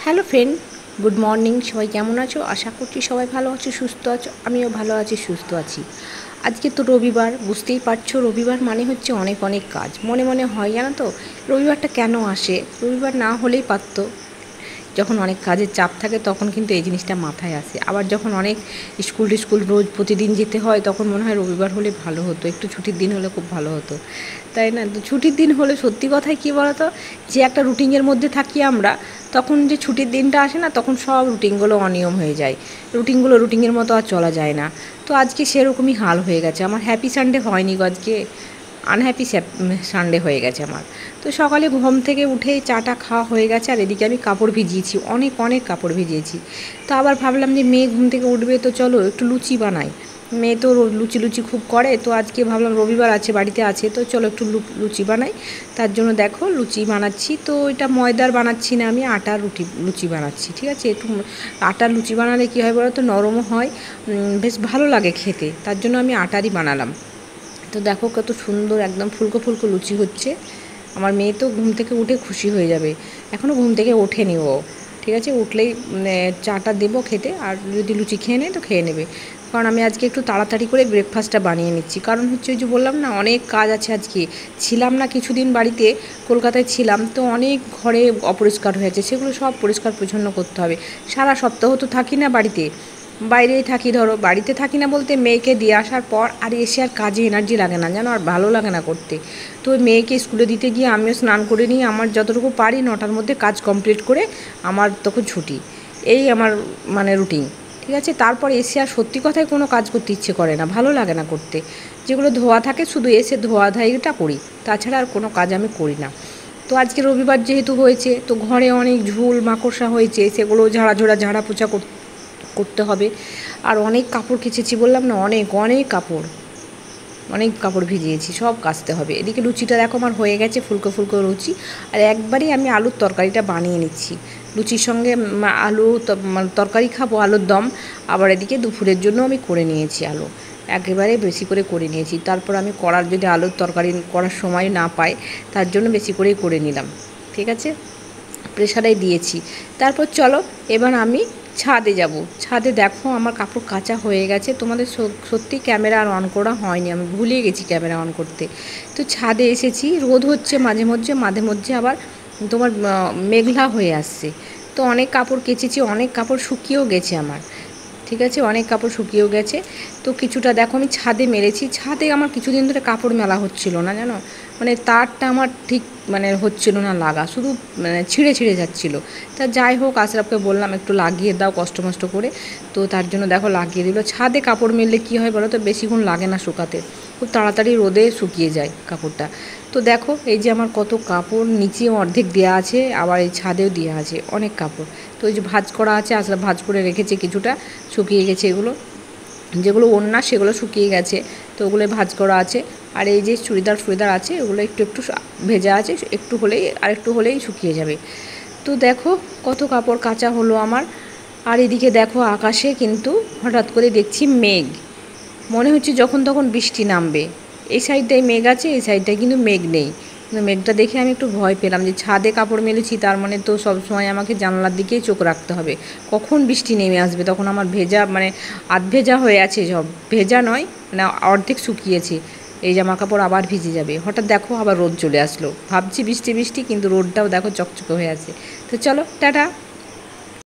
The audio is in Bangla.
Hello friend, good morning. সবাই কেমন আছো? আশা করছি সবাই ভালো আছো, সুস্থ আছো। আমিও ভালো আছি, সুস্থ আছি। আজকে তো রবিবার, বুঝতেই পারছো রবিবার মানে হচ্ছে অনেক অনেক কাজ। মনে মনে হয় জানো তো, রবিবারটা কেন আসে? রবিবার না হলেই পারতো। যখন অনেক কাজের চাপ থাকে তখন কিন্তু এই জিনিসটা মাথায় আসে। আবার যখন অনেক স্কুল রোজ প্রতিদিন যেতে হয় তখন মনে হয় রবিবার হলে ভালো হতো, একটু ছুটির দিন হলে খুব ভালো হতো, তাই না? তো ছুটির দিন হলে সত্যি কথাই কী বলো তো, যে একটা রুটিনের মধ্যে থাকি আমরা, তখন যে ছুটির দিনটা আসে না, তখন সব রুটিনগুলো অনিয়ম হয়ে যায়। রুটিনের মতো আর চলা যায় না। তো আজকে সেরকমই হাল হয়ে গেছে আমার। হ্যাপি সানডে হয়নি গো আজকে, আনহ্যাপি সানডে হয়ে গেছে আমার। তো সকালে ঘুম থেকে উঠেই চাটা খাওয়া হয়ে গেছে, আর এদিকে আমি কাপড় ভিজিয়েছি, অনেক অনেক কাপড় ভিজিয়েছি। তো আবার ভাবলাম যে মেয়ে ঘুম থেকে উঠবে, তো চলো একটু লুচি বানাই। মেয়ে তো লুচি খুব করে, তো আজকে ভাবলাম রবিবার আছে, বাড়িতে আছে, তো চলো একটু লুচি বানাই। তার জন্য দেখো লুচি বানাচ্ছি। তো এটা ময়দার বানাচ্ছি না, আমি আটার লুচি বানাচ্ছি, ঠিক আছে? একটু আটার লুচি বানালে কী হয় বলো তো, নরমও হয়, বেশ ভালো লাগে খেতে। তার জন্য আমি আটারই বানালাম। তো দেখো কত সুন্দর একদম ফুলকো ফুলকো লুচি হচ্ছে। আমার মেয়ে তো ঘুম থেকে উঠে খুশি হয়ে যাবে। এখনও ঘুম থেকে ওঠেনি ও, ঠিক আছে? উঠলেই চাটা দেবো খেতে, আর যদি লুচি খেয়ে নেয় তো খেয়ে নেবে। কারণ আমি আজকে একটু তাড়াতাড়ি করে ব্রেকফাস্টটা বানিয়ে নিচ্ছি, কারণ হচ্ছে ওই যে বললাম না অনেক কাজ আছে আজকে। ছিলাম না কিছুদিন বাড়িতে, কলকাতায় ছিলাম, তো অনেক ঘরে অপরিষ্কার হয়েছে, সেগুলো সব পরিষ্কার পরিচ্ছন্ন করতে হবে। সারা সপ্তাহ তো থাকি না বাড়িতে, বাইরেই থাকি। ধরো বাড়িতে থাকি না বলতে, মেয়েকে দিয়ে আসার পর আর এসে আর কাজে এনার্জি লাগে না জানো, আর ভালো লাগে না করতে। তো ওই মেয়েকে স্কুলে দিতে গিয়ে আমিও স্নান করে নিই, আমার যতটুকু পারি 9টার মধ্যে কাজ কমপ্লিট করে আমার তখন ছুটি। এই আমার মানে রুটিন, ঠিক আছে? তারপর এসে আর সত্যি কথায় কোনো কাজ করতে ইচ্ছে করে না, ভালো লাগে না করতে। যেগুলো ধোয়া থাকে শুধু এসে ধোয়া ধাইটা করি, তাছাড়া আর কোনো কাজ আমি করি না। তো আজকে রবিবার যেহেতু হয়েছে, তো ঘরে অনেক ঝুল মাকড়সা হয়েছে, সেগুলো ঝাড়া পোছা করতে হবে। আর অনেক কাপড় কেচেছি, বললাম না, অনেক অনেক কাপড় ভিজিয়েছি, সব কাচতে হবে। এদিকে লুচিটা দেখো আমার হয়ে গেছে, ফুলকো ফুলকো লুচি। আর একবারেই আমি আলুর তরকারিটা বানিয়ে নিচ্ছি। লুচির সঙ্গে আলু তরকারি খাবো, আলুর দম। আবার এদিকে দুপুরের জন্য আমি করে নিয়েছি আলু, একেবারে বেশি করে করে নিয়েছি। তারপর আমি যদি আলুর তরকারি করার সময় না পাই, তার জন্য বেশি করেই করে নিলাম, ঠিক আছে? প্রেশারে দিয়েছি। তারপর চলো এবার আমি ছাদে যাব। ছাদে দেখো আমার কাপড় কাচা হয়ে গেছে। তোমাদের সত্যি ক্যামেরা আর অন করা হয়নি, আমি ভুলে গেছি ক্যামেরা অন করতে। তো ছাদে এসেছি, রোদ হচ্ছে মাঝে মধ্যে আবার তোমার মেঘলা হয়ে আসছে। তো অনেক কাপড় কেচেছি, অনেক কাপড় শুকিয়েও গেছে আমার, ঠিক আছে? অনেক কাপড় শুকিয়েও গেছে। তো কিছুটা দেখো আমি ছাদে মেলেছি। ছাদে আমার কিছুদিন ধরে কাপড় মেলা হচ্ছিল না জানো, মানে তারটা আমার ঠিক হচ্ছিল না লাগা, শুধু ছিঁড়ে যাচ্ছিলো। তা যাই হোক, আশরাফকে বললাম একটু লাগিয়ে দাও কষ্ট মষ্ট করে, তো তার জন্য দেখো লাগিয়ে দিল। ছাদে কাপড় মেললে কী হয় বলো তো, বেশিক্ষণ লাগে না শুকাতে, খুব তাড়াতাড়ি রোদে শুকিয়ে যায় কাপড়টা। তো দেখো এই যে আমার কত কাপড়, নিচেও অর্ধেক দেওয়া আছে, আবার এই ছাদেও দেওয়া আছে অনেক কাপড়। তো ওই যে ভাঁজ করা আছে, আশরাফ ভাঁজ করে রেখেছে, কিছুটা শুকিয়ে গেছে। এগুলো যেগুলো ওড়না সেগুলো শুকিয়ে গেছে, তো ওগুলো ভাঁজ করা আছে। আর এই যে চুড়িদার আছে, ওগুলো একটু ভেজা আছে, একটু হলেই শুকিয়ে যাবে। তো দেখো কত কাপড় কাচা হলো আমার। আর এদিকে দেখো আকাশে কিন্তু হঠাৎ করে দেখছি মেঘ, মনে হচ্ছে যখন তখন বৃষ্টি নামবে। এই সাইডটায় মেঘ আছে, এই সাইডটায় কিন্তু মেঘ নেই। কিন্তু মেঘটা দেখে আমি একটু ভয় পেলাম, যে ছাদে কাপড় মেলেছি, তার মানে তো সবসময় আমাকে জানলার দিকেই চোখ রাখতে হবে, কখন বৃষ্টি নেমে আসবে। তখন আমার ভেজা আধ ভেজা হয়ে আছে, সব ভেজা নয়, অর্ধেক শুকিয়েছে, এই জামা কাপড় আবার ভিজে যাবে। হঠাৎ দেখো আবার রোদ চলে আসলো, ভাবছি বৃষ্টি বৃষ্টি, কিন্তু রোদটাও দেখো চকচকে হয়ে আছে। তো চলো টাটা।